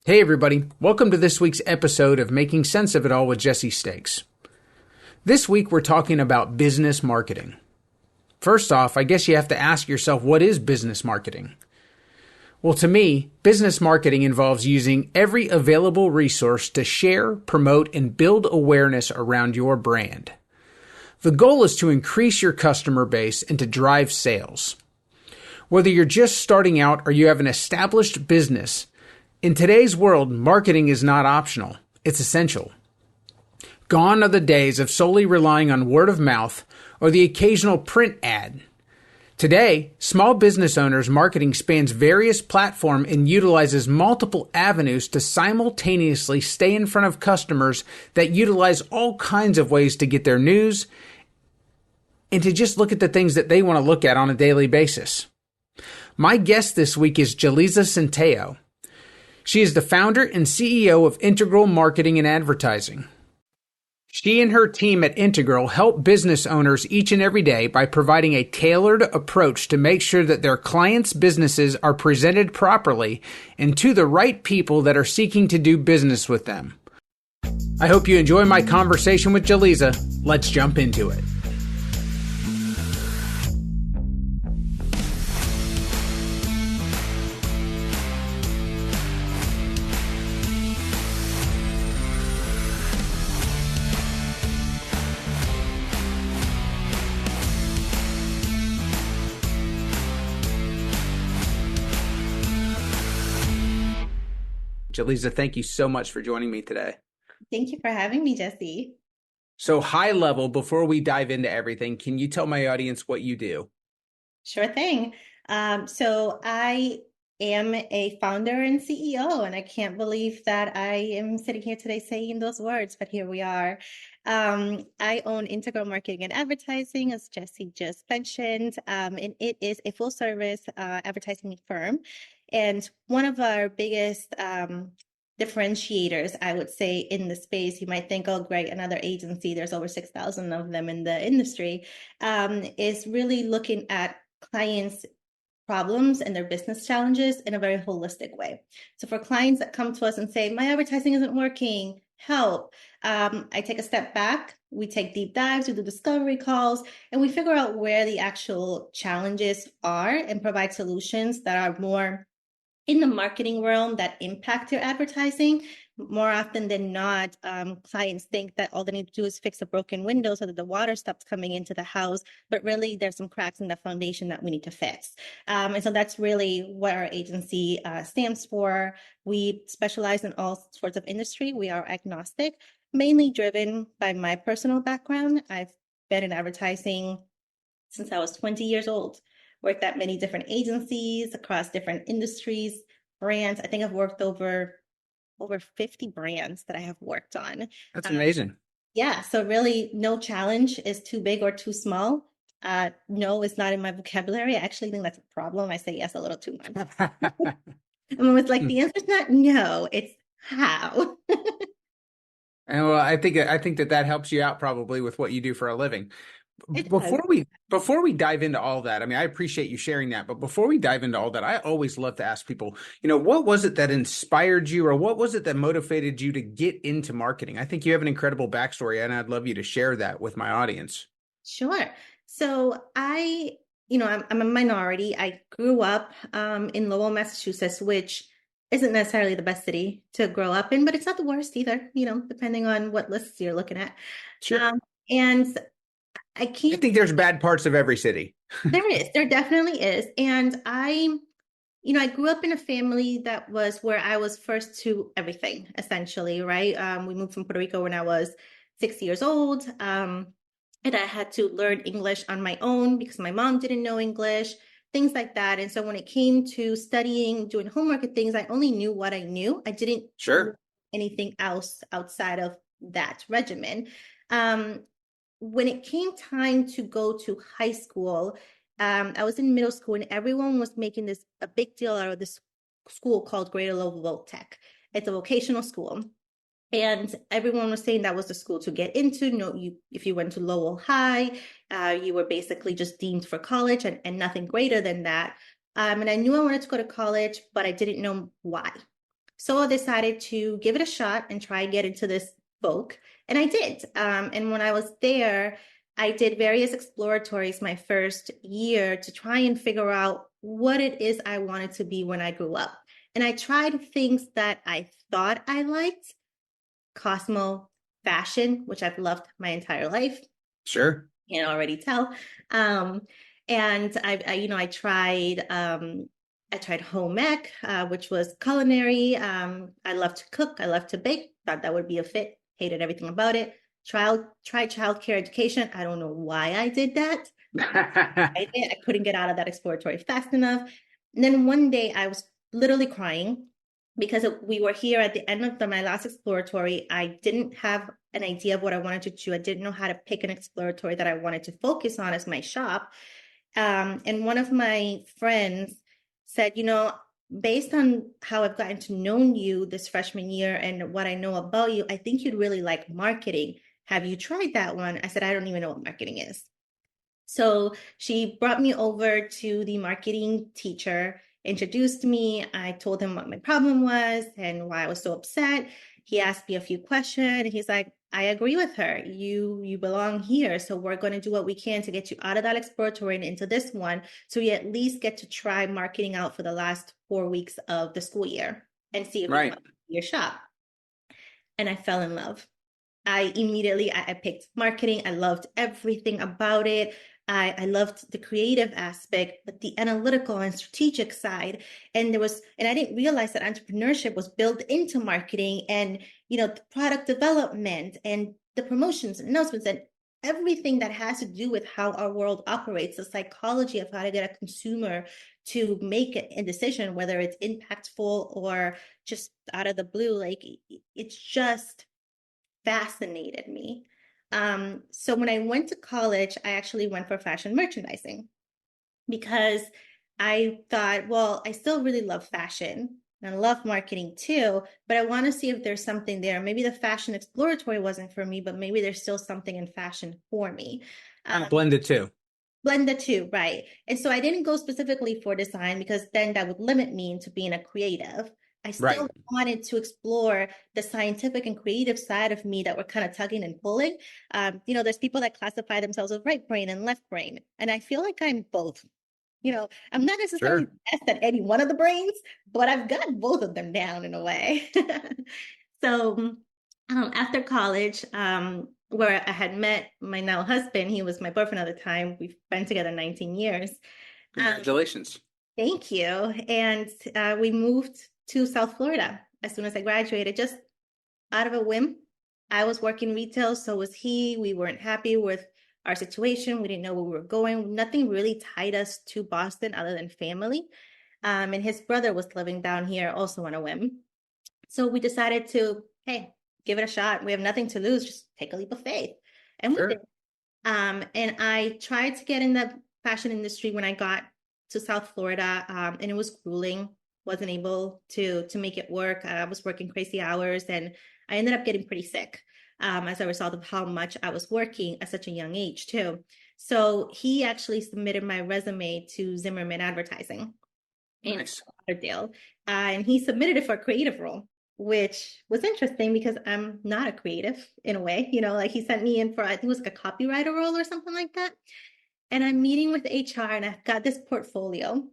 Hey everybody, welcome to this week's episode of Making Sense of It All with Jesse Stakes. This week we're talking about business marketing. First off, I guess you have to ask yourself, what is business marketing? Well, to me, business marketing involves using every available resource to share, promote, and build awareness around your brand. The goal is to increase your customer base and to drive sales. Whether you're just starting out or you have an established business, in today's world, marketing is not optional. It's essential. Gone are the days of solely relying on word of mouth or the occasional print ad. Today, small business owners' marketing spans various platforms and utilizes multiple avenues to simultaneously stay in front of customers that utilize all kinds of ways to get their news and to just look at the things that they want to look at on a daily basis. My guest this week is Yeliza Centeio. She is the founder and CEO of Integral Marketing and Advertising. She and her team at Integral help business owners each and every day by providing a tailored approach to make sure that their clients' businesses are presented properly and to the right people that are seeking to do business with them. I hope you enjoy my conversation with Yeliza. Let's jump into it. Yeliza, thank you so much for joining me today. Thank you for having me, Jesse. So high level, before we dive into everything, can you tell my audience what you do? Sure thing. So I am a founder and CEO, and I can't believe that I am sitting here today saying those words, but here we are. I own Integral Marketing and Advertising, as Jesse just mentioned, and it is a full service advertising firm. And one of our biggest differentiators, I would say, in the space, you might think, oh, great, another agency, there's over 6,000 of them in the industry, is really looking at clients' problems and their business challenges in a very holistic way. So for clients that come to us and say, my advertising isn't working, help, I take a step back, we take deep dives, we do discovery calls, and we figure out where the actual challenges are and provide solutions that are more in the marketing realm that impact your advertising. More often than not, clients think that all they need to do is fix a broken window so that the water stops coming into the house, but really there's some cracks in the foundation that we need to fix. And so that's really what our agency stands for. We specialize in all sorts of industry. We are agnostic, mainly driven by my personal background. I've been in advertising since I was 20 years old. Worked at many different agencies across different industries, brands. I think I've worked over 50 brands that I have worked on. That's amazing. Yeah. So really no challenge is too big or too small. No is not in my vocabulary. I actually think that's a problem. I say yes a little too much. I'm always like, the answer's not no, it's how. And well, I think that helps you out probably with what you do for a living. Before we dive into all that, I mean, I appreciate you sharing that, but before we dive into all that, I always love to ask people, what was it that inspired you, or what was it that motivated you to get into marketing? I think you have an incredible backstory, and I'd love you to share that with my audience. Sure. So I'm a minority. I grew up in Lowell, Massachusetts, which isn't necessarily the best city to grow up in, but it's not the worst either, depending on what lists you're looking at. Sure. And I think there's bad parts of every city. There definitely is. And I grew up in a family that was where I was first to everything, essentially, right? We moved from Puerto Rico when I was 6 years old. And I had to learn English on my own because my mom didn't know English, things like that. And so when it came to studying, doing homework and things, I only knew what I knew. I didn't know anything else outside of that regimen. When it came time to go to high school, I was in middle school and everyone was making a big deal out of this school called Greater Lowell Tech. It's a vocational school. And everyone was saying that was the school to get into. No, if you went to Lowell High, you were basically just deemed for college and nothing greater than that. And I knew I wanted to go to college, but I didn't know why. So I decided to give it a shot and try and get into this book. And I did. And when I was there, I did various exploratories my first year to try and figure out what it is I wanted to be when I grew up. And I tried things that I thought I liked, Cosmo, fashion, which I've loved my entire life. Sure. Can already tell. Um, and I tried home ec, which was culinary. I love to cook. I love to bake. Thought that would be a fit. Hated everything about it. Tried childcare education. I don't know why I did that. I couldn't get out of that exploratory fast enough. And then one day I was literally crying because we were here at the end of my last exploratory. I didn't have an idea of what I wanted to do. I didn't know how to pick an exploratory that I wanted to focus on as my shop. And one of my friends said, based on how I've gotten to know you this freshman year and what I know about you, I think you'd really like marketing. Have you tried that one? I said, I don't even know what marketing is. So she brought me over to the marketing teacher, introduced me. I told him what my problem was and why I was so upset. He asked me a few questions. He's like, I agree with her. You belong here. So we're going to do what we can to get you out of that exploratory and into this one. So you at least get to try marketing out for the last 4 weeks of the school year and see if Right. you want your shop. And I fell in love. I picked marketing. I loved everything about it. I loved the creative aspect, but the analytical and strategic side. And I didn't realize that entrepreneurship was built into marketing and, the product development and the promotions and announcements and everything that has to do with how our world operates, the psychology of how to get a consumer to make a decision, whether it's impactful or just out of the blue. Like it's just fascinated me. So when I went to college, I actually went for fashion merchandising because I thought, well, I still really love fashion and I love marketing too, but I want to see if there's something there. Maybe the fashion exploratory wasn't for me, but maybe there's still something in fashion for me. Kind of blend the two. Blend the two, right? And so I didn't go specifically for design because then that would limit me into being a creative. I Right. still wanted to explore the scientific and creative side of me that were kind of tugging and pulling. There's people that classify themselves as right brain and left brain, and I feel like I'm both. I'm not necessarily Sure. best at any one of the brains, but I've got both of them down in a way. So after college, where I had met my now husband, he was my boyfriend at the time. We've been together 19 years. Congratulations. Thank you. And we moved to South Florida as soon as I graduated, just out of a whim. I was working retail, so was he. We weren't happy with our situation. We didn't know where we were going. Nothing really tied us to Boston other than family. And his brother was living down here also on a whim. So we decided to, hey, give it a shot. We have nothing to lose. Just take a leap of faith. And we Sure. did. And I tried to get in the fashion industry when I got to South Florida, and it was grueling. Wasn't able to make it work. I was working crazy hours, and I ended up getting pretty sick as a result of how much I was working at such a young age too. So he actually submitted my resume to Zimmerman Advertising in Nice. Lauderdale, and he submitted it for a creative role, which was interesting because I'm not a creative in a way. Like he sent me in for, I think it was like a copywriter role or something like that. And I'm meeting with HR and I've got this portfolio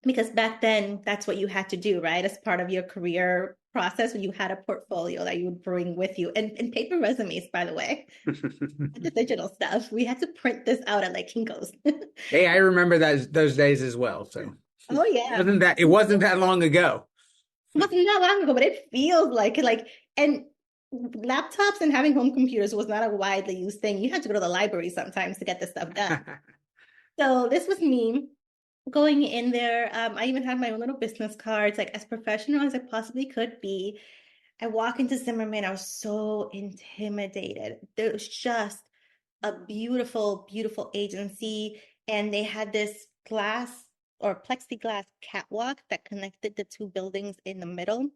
because back then that's what you had to do, right? As part of your career process, when you had a portfolio that you would bring with you and paper resumes, by the way, the digital stuff. We had to print this out at like Kinko's. Hey, I remember those days as well. So Oh yeah. it wasn't that long ago. It wasn't that long ago, but it feels like, and laptops and having home computers was not a widely used thing. You had to go to the library sometimes to get this stuff done. So this was me going in there. I even had my own little business cards, like as professional as I possibly could be. I walk into Zimmerman, I was so intimidated. There was just a beautiful, beautiful agency, and they had this glass or plexiglass catwalk that connected the two buildings in the middle.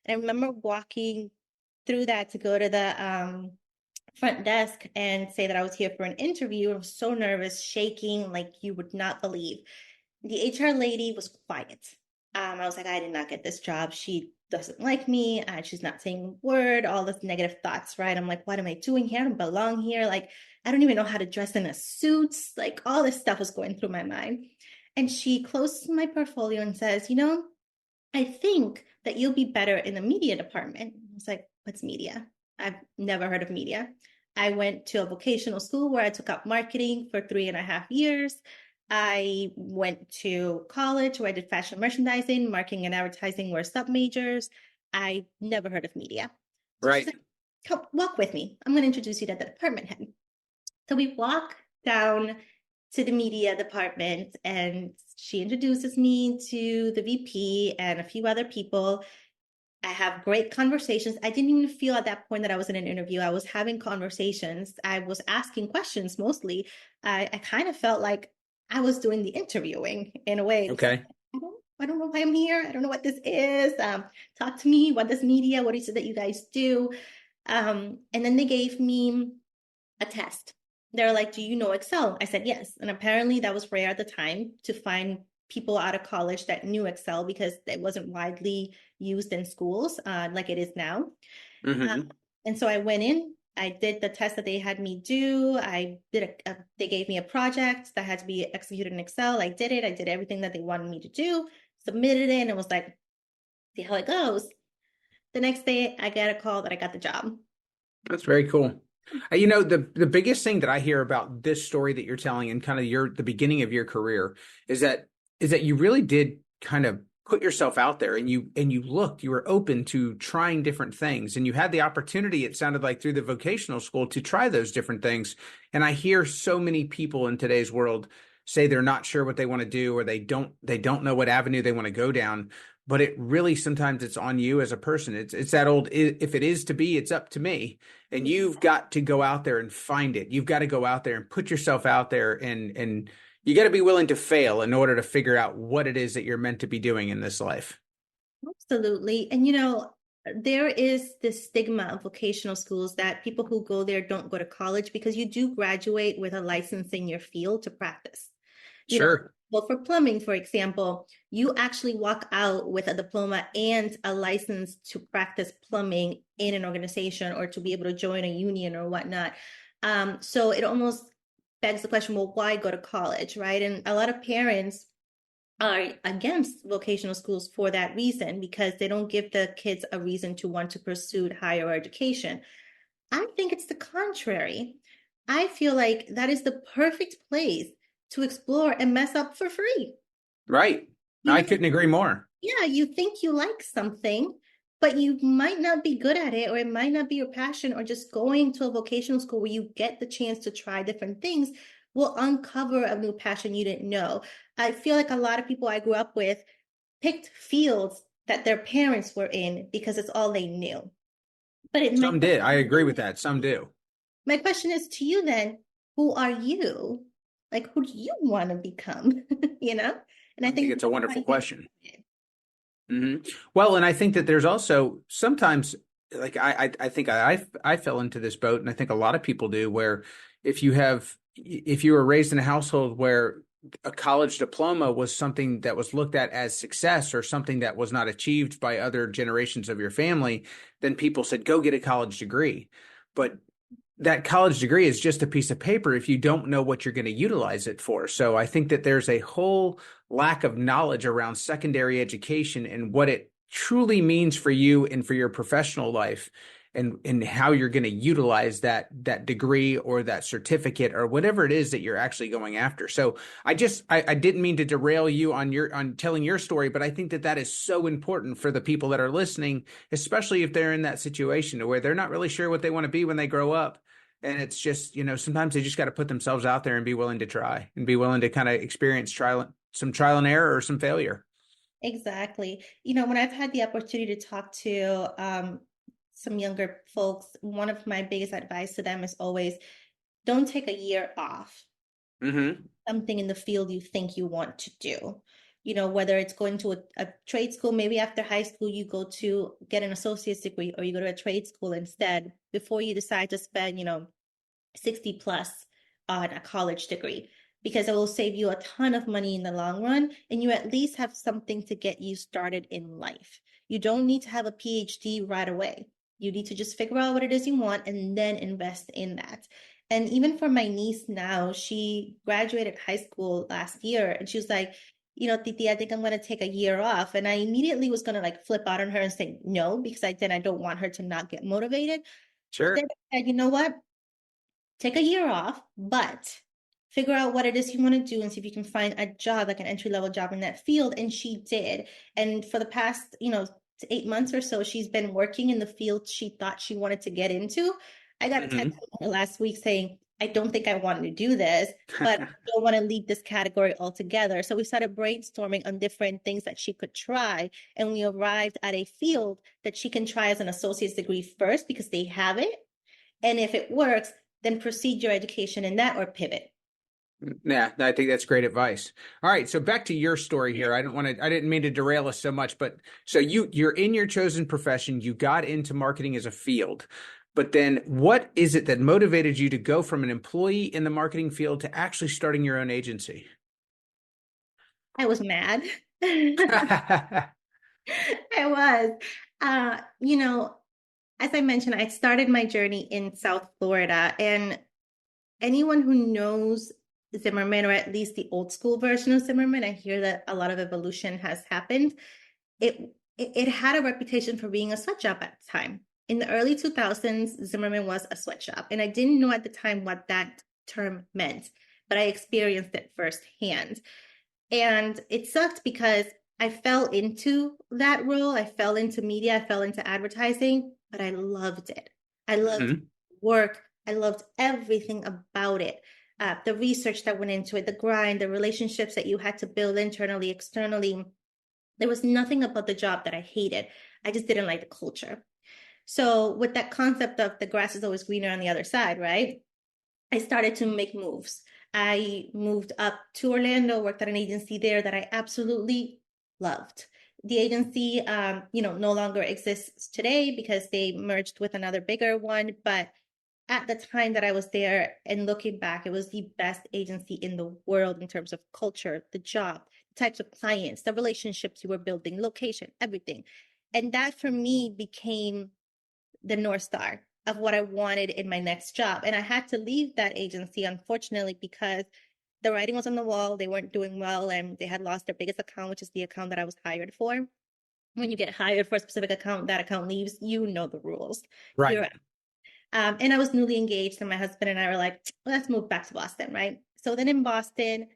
And I remember walking through that to go to the front desk and say that I was here for an interview. I was so nervous, shaking like you would not believe. The HR lady was quiet. I was like, I did not get this job. She doesn't like me. She's not saying a word, all this negative thoughts, right? I'm like, what am I doing here? I don't belong here. Like, I don't even know how to dress in a suit. Like, all this stuff was going through my mind. And she closes my portfolio and says, I think that you'll be better in the media department. I was like, what's media? I've never heard of media. I went to a vocational school where I took up marketing for 3.5 years. I went to college where I did fashion merchandising, marketing and advertising were sub majors. I never heard of media. So she's Right. like, come walk with me. I'm going to introduce you to the department head. So we walk down to the media department and she introduces me to the VP and a few other people. I have great conversations. I didn't even feel at that point that I was in an interview. I was having conversations. I was asking questions mostly. I kind of felt like I was doing the interviewing in a way. Okay. I don't know why I'm here. I don't know what this is. Talk to me. What is media? What is it that you guys do? And then they gave me a test. They're like, do you know Excel? I said, yes. And apparently that was rare at the time to find people out of college that knew Excel because it wasn't widely used in schools like it is now. Mm-hmm. And so I went in, I did the test that they had me do. They gave me a project that had to be executed in Excel. I did it. I did everything that they wanted me to do, submitted it, and it was like, see how it goes. The next day I got a call that I got the job. That's very cool. The biggest thing that I hear about this story that you're telling and kind of the beginning of your career is that you really did kind of put yourself out there and you were open to trying different things and you had the opportunity, it sounded like through the vocational school, to try those different things. And I hear so many people in today's world say they're not sure what they want to do or they don't know what avenue they want to go down. But it really, sometimes it's on you as a person. It's that old, if it is to be, it's up to me. And you've got to go out there and find it. You've got to go out there and put yourself out there and you got to be willing to fail in order to figure out what it is that you're meant to be doing in this life. Absolutely. And there is this stigma of vocational schools that people who go there don't go to college because you do graduate with a license in your field to practice. Sure. Well, for plumbing, for example, you actually walk out with a diploma and a license to practice plumbing in an organization or to be able to join a union or whatnot. So it almost begs the question, well, why go to college, right? And a lot of parents are against vocational schools for that reason because they don't give the kids a reason to want to pursue higher education. I think it's the contrary. I feel like that is the perfect place to explore and mess up for free. Right. I couldn't agree more. Yeah, you think you like something, but you might not be good at it, or it might not be your passion, or just going to a vocational school where you get the chance to try different things will uncover a new passion you didn't know. I feel like a lot of people I grew up with picked fields that their parents were in because it's all they knew. But Some did. I agree with that. Some do. My question is to you then, who are you? Like, who do you want to become? And I think it's a wonderful question. Mm-hmm. Well, and I think that there's also sometimes, like I think I fell into this boat, and I think a lot of people do, where if you were raised in a household where a college diploma was something that was looked at as success or something that was not achieved by other generations of your family, then people said, go get a college degree. But that college degree is just a piece of paper if you don't know what you're going to utilize it for. So I think that there's a whole lack of knowledge around secondary education and what it truly means for you and for your professional life, and how you're going to utilize that degree or that certificate or whatever it is that you're actually going after. So I didn't mean to derail you on telling your story, but I think that is so important for the people that are listening, especially if they're in that situation where they're not really sure what they want to be when they grow up. And it's just, sometimes they just got to put themselves out there and be willing to try and be willing to kind of experience some trial and error or some failure. Exactly. When I've had the opportunity to talk to some younger folks, one of my biggest advice to them is always don't take a year off. Mm-hmm. Something in the field you think you want to do. Whether it's going to a trade school, maybe after high school, you go to get an associate's degree or you go to a trade school instead before you decide to spend, 60 plus on a college degree, because it will save you a ton of money in the long run. And you at least have something to get you started in life. You don't need to have a PhD right away. You need to just figure out what it is you want and then invest in that. And even for my niece now, she graduated high school last year and she was like, Titi, I think I'm going to take a year off. And I immediately was going to like flip out on her and say no, because I don't want her to not get motivated. But Sure. then I said, you know what? Take a year off, but figure out what it is you want to do and see if you can find a job, like an entry-level job in that field. And she did. And for the past, 8 months or so, she's been working in the field she thought she wanted to get into. I got a text Hmm. from her last week saying, I don't think I want to do this, but I don't want to leave this category altogether. So we started brainstorming on different things that she could try. And we arrived at a field that she can try as an associate's degree first because they have it. And if it works, then proceed your education in that or pivot. Yeah, I think that's great advice. All right, so back to your story here. I didn't mean to derail us so much, but so you're in your chosen profession, you got into marketing as a field. But then what is it that motivated you to go from an employee in the marketing field to actually starting your own agency? I was mad. I was. As I mentioned, I started my journey in South Florida, and anyone who knows Zimmerman, or at least the old school version of Zimmerman, I hear that a lot of evolution has happened. It had a reputation for being a sweatshop at the time. In the early 2000s, Zimmerman was a sweatshop, and I didn't know at the time what that term meant, but I experienced it firsthand. And it sucked because I fell into that role. I fell into media, I fell into advertising, but I loved it. I loved Hmm. work. I loved everything about it. The research that went into it, the grind, the relationships that you had to build internally, externally. There was nothing about the job that I hated. I just didn't like the culture. So, with that concept of the grass is always greener on the other side, right? I started to make moves. I moved up to Orlando, worked at an agency there that I absolutely loved. The agency, no longer exists today because they merged with another bigger one. But at the time that I was there and looking back, it was the best agency in the world in terms of culture, the job, the types of clients, the relationships you were building, location, everything. And that for me became the North Star of what I wanted in my next job. And I had to leave that agency, unfortunately, because the writing was on the wall. They weren't doing well and they had lost their biggest account, which is the account that I was hired for. When you get hired for a specific account, that account leaves, you know the rules. Right. You're and I was newly engaged, and my husband and I were like, let's move back to Boston, right? So then in Boston,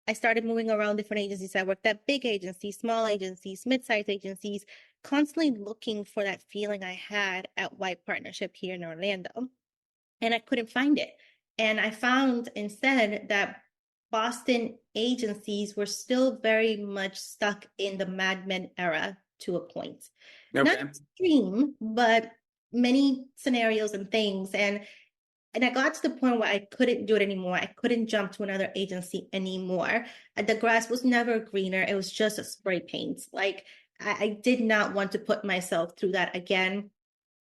I started moving around different agencies. I worked at big agencies, small agencies, mid-sized agencies, constantly looking for that feeling I had at White Partnership here in Orlando. And I couldn't find it. And I found instead that Boston agencies were still very much stuck in the Mad Men era to a point. Not Okay. extreme, but many scenarios and things. And I got to the point where I couldn't do it anymore. I couldn't jump to another agency anymore. The grass was never greener. It was just a spray paint. Like I did not want to put myself through that again.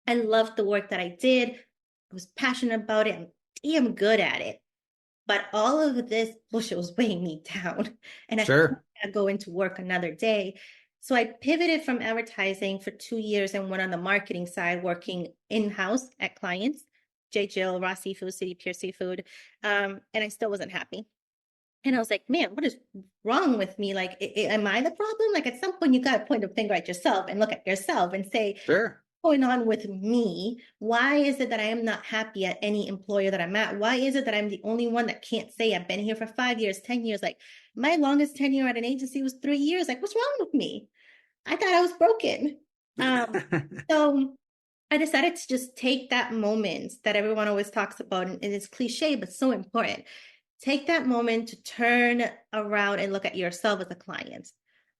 I loved the work that I did. I was passionate about it. I'm damn good at it. But all of this bullshit was weighing me down. And I could Sure. not go into work another day. So I pivoted from advertising for 2 years and went on the marketing side, working in-house at clients, J. Jill, Raw Seafood, City Pier Seafood. And I still wasn't happy. And I was like, man, what is wrong with me? Like, am I the problem? Like, at some point, you got to point a finger at yourself and look at yourself and say, Sure. going on with me? Why is it that I am not happy at any employer that I'm at? Why is it that I'm the only one that can't say I've been here for 5 years, 10 years? Like my longest tenure at an agency was 3 years. Like, what's wrong with me? I thought I was broken. Um, so I decided to just take that moment that everyone always talks about, and it's cliche, but so important. Take that moment to turn around and look at yourself as a client.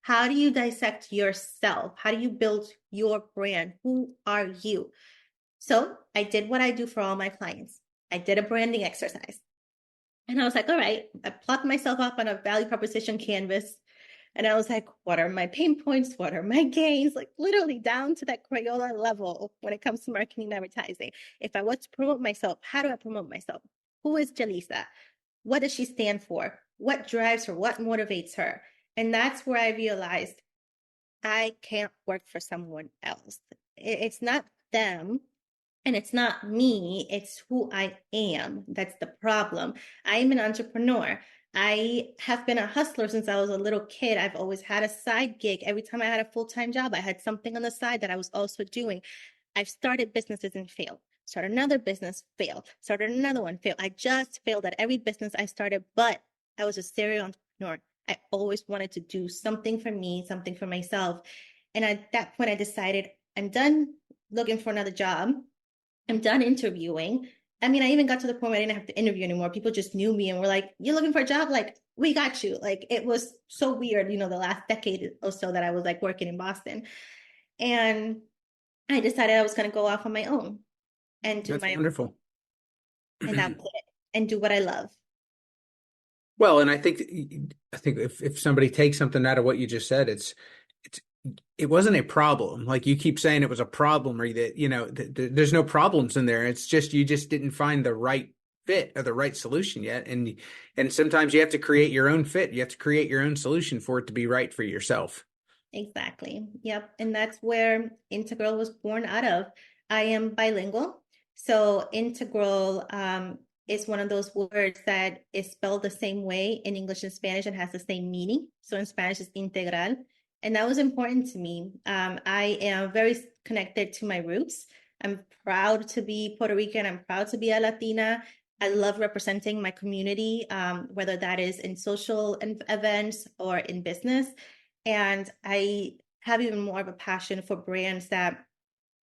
How do you dissect yourself? How do you build your brand? Who are you? So I did what I do for all my clients. I did a branding exercise. And I was like, all right, I plucked myself up on a value proposition canvas. And I was like, what are my pain points? What are my gains? Like literally down to that Crayola level when it comes to marketing and advertising. If I want to promote myself, how do I promote myself? Who is Yeliza? What does she stand for? What drives her? What motivates her? And that's where I realized I can't work for someone else. It's not them and it's not me, it's who I am. That's the problem. I am an entrepreneur. I have been a hustler since I was a little kid. I've always had a side gig. Every time I had a full-time job, I had something on the side that I was also doing. I've started businesses and failed. Started another business, failed. Started another one, failed. I just failed at every business I started, but I was a serial entrepreneur. I always wanted to do something for me, something for myself. And at that point, I decided I'm done looking for another job. I'm done interviewing. I mean, I even got to the point where I didn't have to interview anymore. People just knew me and were like, "You're looking for a job? Like, we got you." Like, it was so weird, the last decade or so that I was like working in Boston. And I decided I was going to go off on my own and do That's my own, wonderful. and that was it, and do what I love. Well, and I think if somebody takes something out of what you just said, it's it wasn't a problem. Like you keep saying it was a problem, or that there's no problems in there. It's just you just didn't find the right fit or the right solution yet. And sometimes you have to create your own fit. You have to create your own solution for it to be right for yourself. Exactly. Yep. And that's where integral was born out of. I am bilingual. So integral is one of those words that is spelled the same way in English and Spanish and has the same meaning. So in Spanish, it's integral. And that was important to me. I am very connected to my roots. I'm proud to be Puerto Rican. I'm proud to be a Latina. I love representing my community, whether that is in social events or in business. And I have even more of a passion for brands that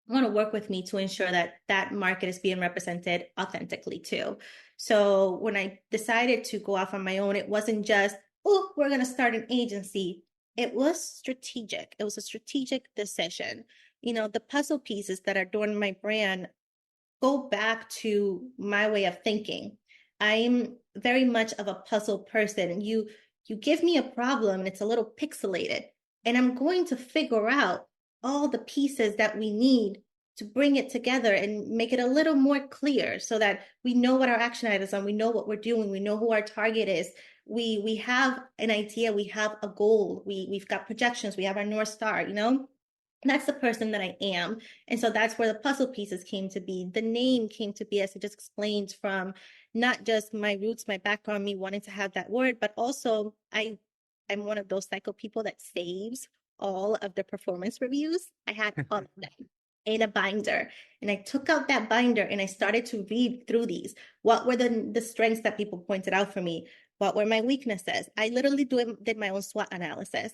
want to work with me to ensure that that market is being represented authentically too. So when I decided to go off on my own, it wasn't just, oh, we're going to start an agency. It was strategic. It was a strategic decision. The puzzle pieces that adorn my brand go back to my way of thinking. I'm very much of a puzzle person. You give me a problem and it's a little pixelated, and I'm going to figure out all the pieces that we need to bring it together and make it a little more clear so that we know what our action items are, we know what we're doing, we know who our target is. We have an idea, we have a goal, we've got projections, we have our North Star. That's the person that I am. And so that's where the puzzle pieces came to be. The name came to be, as I just explained, from not just my roots, my background, me wanting to have that word, but also I'm one of those psycho people that saves all of the performance reviews. I had all of them in a binder. And I took out that binder and I started to read through these. What were the strengths that people pointed out for me? What were my weaknesses? I literally did my own SWOT analysis.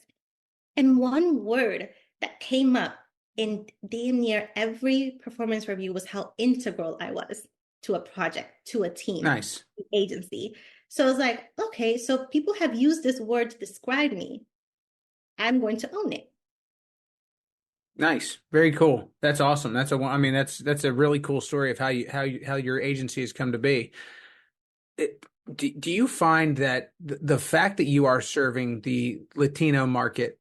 And one word that came up in damn near every performance review was how integral I was to a project, to a team, Nice. agency. So I was like, okay, so people have used this word to describe me. I'm going to own it. Nice. Very cool. That's awesome. That's a really cool story of how your agency has come to be. Do you find that the fact that you are serving the Latino market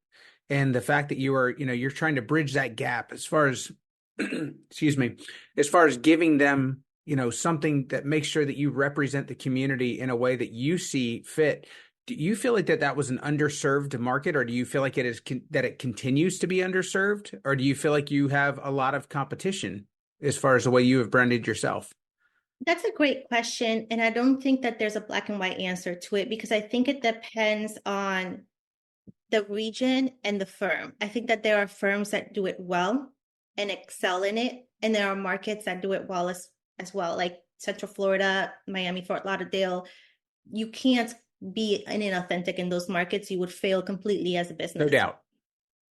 and the fact that you're trying to bridge that gap as far as excuse me, as far as giving them, something that makes sure that you represent the community in a way that you see fit. Do you feel like that was an underserved market, or do you feel like that it continues to be underserved, or do you feel like you have a lot of competition as far as the way you have branded yourself? That's a great question. And I don't think that there's a black and white answer to it because I think it depends on the region and the firm. I think that there are firms that do it well and excel in it, and there are markets that do it well as well, like Central Florida, Miami, Fort Lauderdale. You can't be inauthentic in those markets. You would fail completely as a No business. doubt.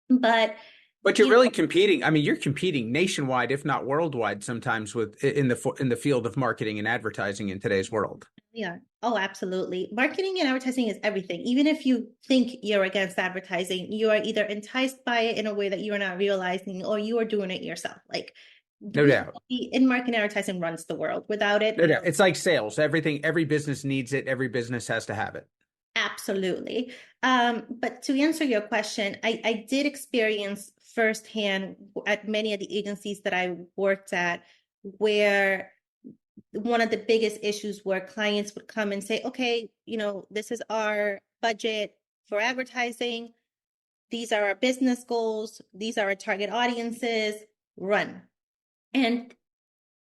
But But you're you really know, competing. I mean, you're competing nationwide, if not worldwide, sometimes in the field of marketing and advertising in today's world. yeah. Oh, absolutely. Marketing and advertising is everything. Even if you think you're against advertising, you are either enticed by it in a way that you are not realizing, or you are doing it yourself. Like No doubt. in marketing and advertising runs the world. Without it, No doubt. It's like sales. Every business needs it. Every business has to have it. absolutely. But to answer your question, I did experience firsthand at many of the agencies that I worked at where one of the biggest issues where clients would come and say, okay, this is our budget for advertising. These are our business goals. These are our target audiences. Run. And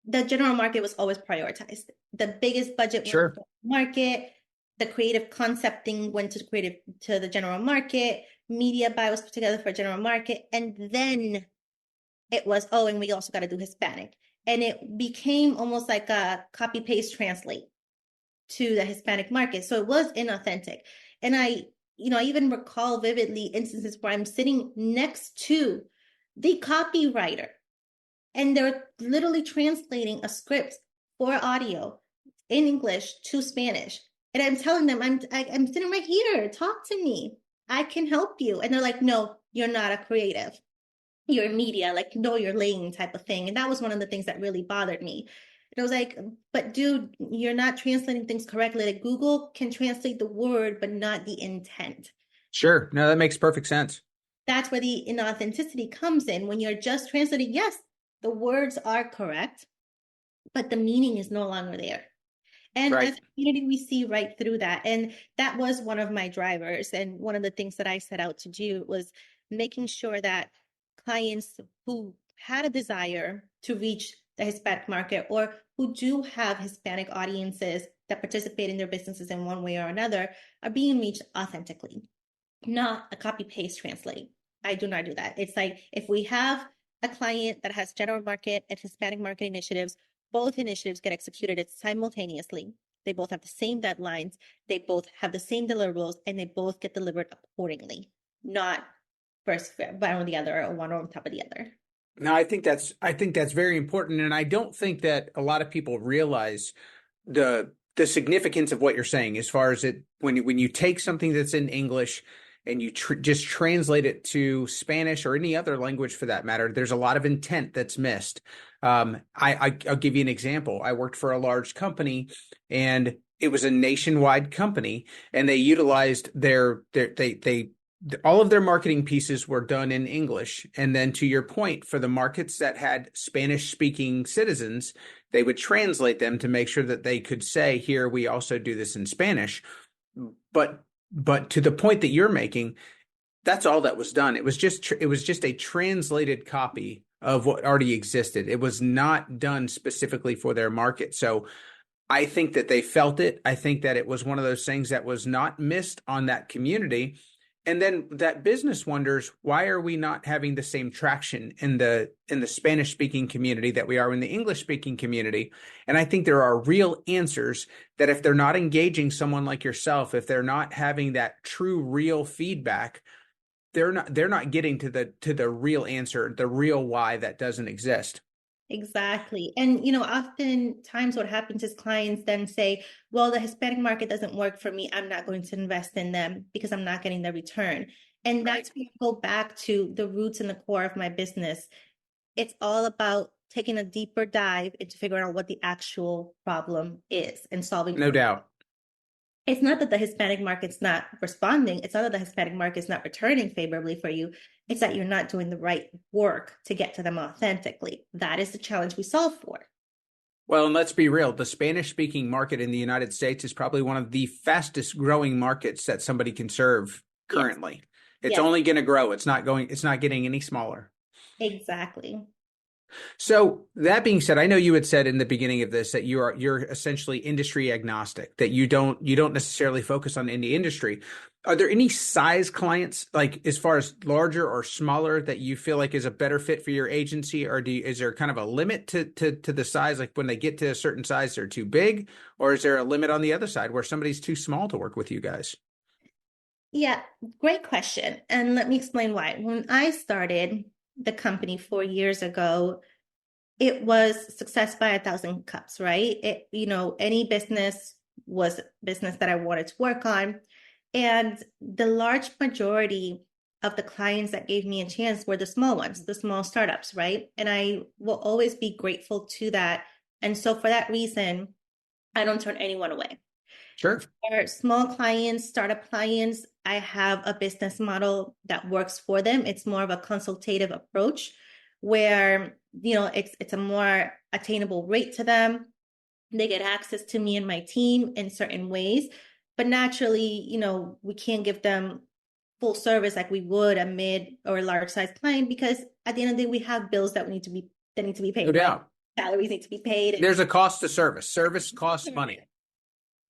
the general market was always prioritized. The biggest budget went to Sure. the market. The creative concepting went to the general market. Media buy was put together for general market. And then it was, oh, and we also got to do Hispanic. And it became almost like a copy paste translate to the Hispanic market. So it was inauthentic. And I even recall vividly instances where I'm sitting next to the copywriter and they're literally translating a script for audio in English to Spanish. And I'm telling them, I'm sitting right here, talk to me. I can help you. And they're like, no, you're not a creative. You're media, like know your lane type of thing. And that was one of the things that really bothered me. And I was like, but dude, you're not translating things correctly. Like Google can translate the word, but not the intent. Sure. No, that makes perfect sense. That's where the inauthenticity comes in. When you're just translating, yes, the words are correct, but the meaning is no longer there. And as Right. a community, we see right through that. And that was one of my drivers. And one of the things that I set out to do was making sure that clients who had a desire to reach the Hispanic market or who do have Hispanic audiences that participate in their businesses in one way or another are being reached authentically, not a copy paste translate. I do not do that. It's like if we have a client that has general market and Hispanic market initiatives, both initiatives get executed simultaneously. They both have the same deadlines. They both have the same deliverables, and they both get delivered accordingly, not first one or the other or one on top of the other. No, I think that's very important, and I don't think that a lot of people realize the significance of what you're saying as far as it when you take something that's in English and you just translate it to Spanish or any other language for that matter. There's a lot of intent that's missed. I'll give you an example. I worked for a large company, and it was a nationwide company, and they utilized they all of their marketing pieces were done in English. And then to your point, for the markets that had Spanish speaking citizens, they would translate them to make sure that they could say, here, we also do this in Spanish. But to the point that you're making, that's all that was done. It was just a translated copy of what already existed. It was not done specifically for their market. So I think that they felt it. I think that it was one of those things that was not missed on that community. And then that business wonders, why are we not having the same traction in the Spanish speaking community that we are in the English speaking community? And I think there are real answers that if they're not engaging someone like yourself, if they're not having that true real feedback, they're not getting to the real answer, the real why that doesn't exist. Exactly. And, oftentimes what happens is clients then say, well, the Hispanic market doesn't work for me. I'm not going to invest in them because I'm not getting the return. And Right. that's where I go back to the roots and the core of my business. It's all about taking a deeper dive into figuring out what the actual problem is and solving No for it. doubt. It's not that the Hispanic market's not responding. It's not that the Hispanic market's not returning favorably for you. It's that you're not doing the right work to get to them authentically. That is the challenge we solve for. Well, and let's be real, the Spanish speaking market in the United States is probably one of the fastest growing markets that somebody can serve Yes, currently. It's yes, only going to grow. It's not getting any smaller. exactly. So that being said, I know you had said in the beginning of this that you're essentially industry agnostic, that you don't necessarily focus on any industry. Are there any size clients, like as far as larger or smaller, that you feel like is a better fit for your agency, or is there kind of a limit to the size? Like when they get to a certain size, they're too big, or is there a limit on the other side where somebody's too small to work with you guys? Yeah, great question. And let me explain why. When I started the company 4 years ago, it was success by 1,000 cups, right? Any business was business that I wanted to work on. And the large majority of the clients that gave me a chance were the small ones, the small startups, right? And I will always be grateful to that. And so for that reason, I don't turn anyone away. Sure. For small clients, startup clients, I have a business model that works for them. It's more of a consultative approach where, it's a more attainable rate to them. They get access to me and my team in certain ways, but naturally, we can't give them full service like we would a mid or large size client, because at the end of the day, we have bills that need to be paid. No doubt. Right? Salaries need to be paid. There's a cost to service. Service costs money.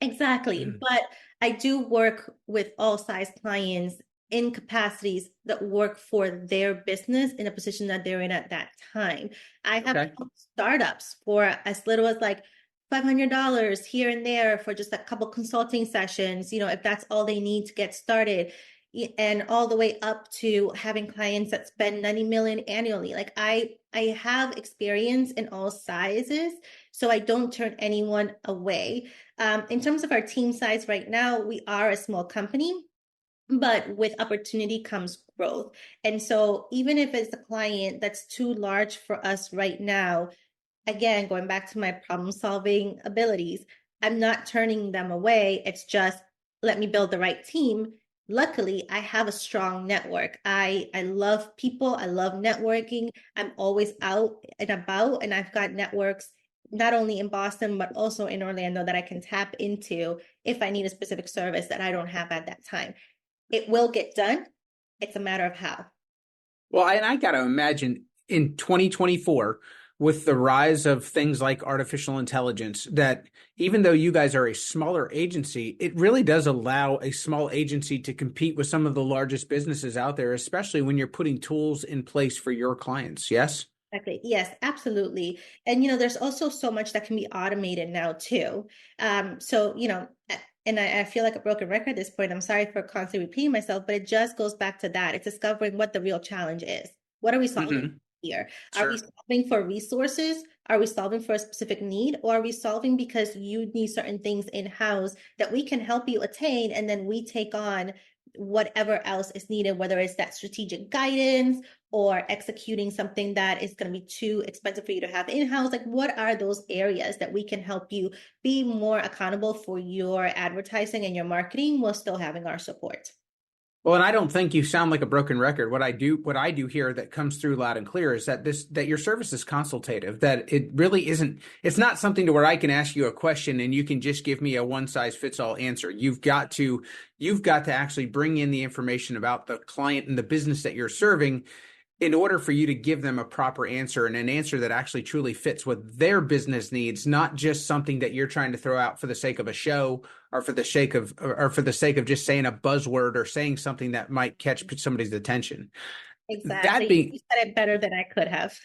Exactly. But I do work with all size clients in capacities that work for their business in a position that they're in at that time. I have startups for as little as like $500 here and there for just a couple consulting sessions, if that's all they need to get started, and all the way up to having clients that spend 90 million annually. Like I have experience in all sizes, so I don't turn anyone away. In terms of our team size right now, we are a small company, but with opportunity comes growth. And so even if it's a client that's too large for us right now, again, going back to my problem solving abilities, I'm not turning them away. It's just, let me build the right team. Luckily, I have a strong network. I love people. I love networking. I'm always out and about, and I've got networks not only in Boston, but also in Orlando that I can tap into if I need a specific service that I don't have at that time. It will get done. It's a matter of how. Well, and I got to imagine in 2024, with the rise of things like artificial intelligence, that even though you guys are a smaller agency, it really does allow a small agency to compete with some of the largest businesses out there, especially when you're putting tools in place for your clients. Yes? Exactly. Yes, absolutely. And, there's also so much that can be automated now too. So, and I feel like a broken record at this point. I'm sorry for constantly repeating myself, but it just goes back to that. It's discovering what the real challenge is. What are we solving here? Are we solving for resources? Are we solving for a specific need? Or are we solving because you need certain things in-house that we can help you attain, and then we take on whatever else is needed, whether it's that strategic guidance or executing something that is going to be too expensive for you to have in-house? Like, what are those areas that we can help you be more accountable for your advertising and your marketing while still having our support? Well, and I don't think you sound like a broken record. What I do here that comes through loud and clear is that your service is consultative, that it really isn't, it's not something to where I can ask you a question and you can just give me a one size fits all answer. You've got to actually bring in the information about the client and the business that you're serving in order for you to give them a proper answer, and an answer that actually truly fits what their business needs, not just something that you're trying to throw out for the sake of a show or for the sake of just saying a buzzword or saying something that might catch somebody's attention. Exactly. You said it better than I could have.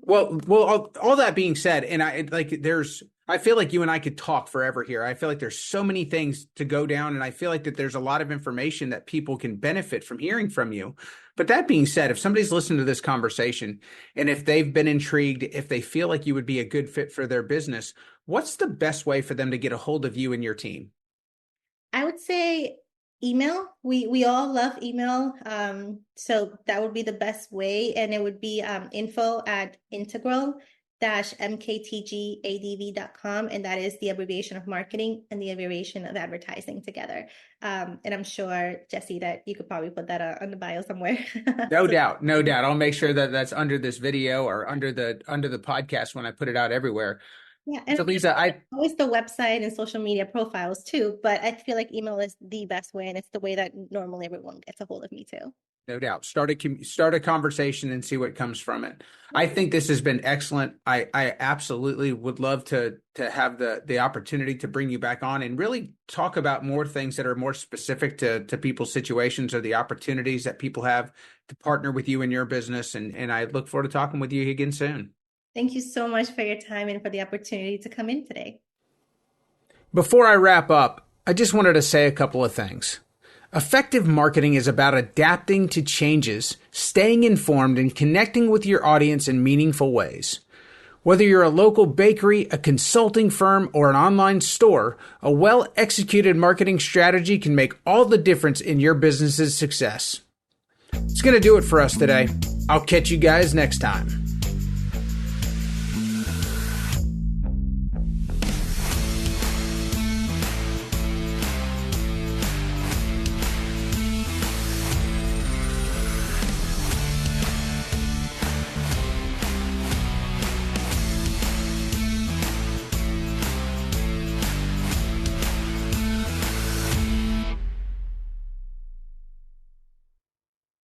well, all that being said, and I feel like you and I could talk forever here. I feel like there's so many things to go down, and I feel like that there's a lot of information that people can benefit from hearing from you. But that being said, if somebody's listened to this conversation and if they've been intrigued, if they feel like you would be a good fit for their business, what's the best way for them to get a hold of you and your team? I would say email. We all love email. So that would be the best way. And it would be info@integral-mktgadv.com. And that is the abbreviation of marketing and the abbreviation of advertising together. And I'm sure, Jesse, that you could probably put that on the bio somewhere. No doubt. I'll make sure that that's under this video or under the podcast when I put it out everywhere. Yeah, and so Lisa, always the website and social media profiles too, but I feel like email is the best way, and it's the way that normally everyone gets a hold of me too. No doubt. Start a conversation and see what comes from it. I think this has been excellent. I absolutely would love to have the opportunity to bring you back on and really talk about more things that are more specific to people's situations or the opportunities that people have to partner with you in your business. And I look forward to talking with you again soon. Thank you so much for your time and for the opportunity to come in today. Before I wrap up, I just wanted to say a couple of things. Effective marketing is about adapting to changes, staying informed, and connecting with your audience in meaningful ways. Whether you're a local bakery, a consulting firm, or an online store, a well-executed marketing strategy can make all the difference in your business's success. It's going to do it for us today. I'll catch you guys next time.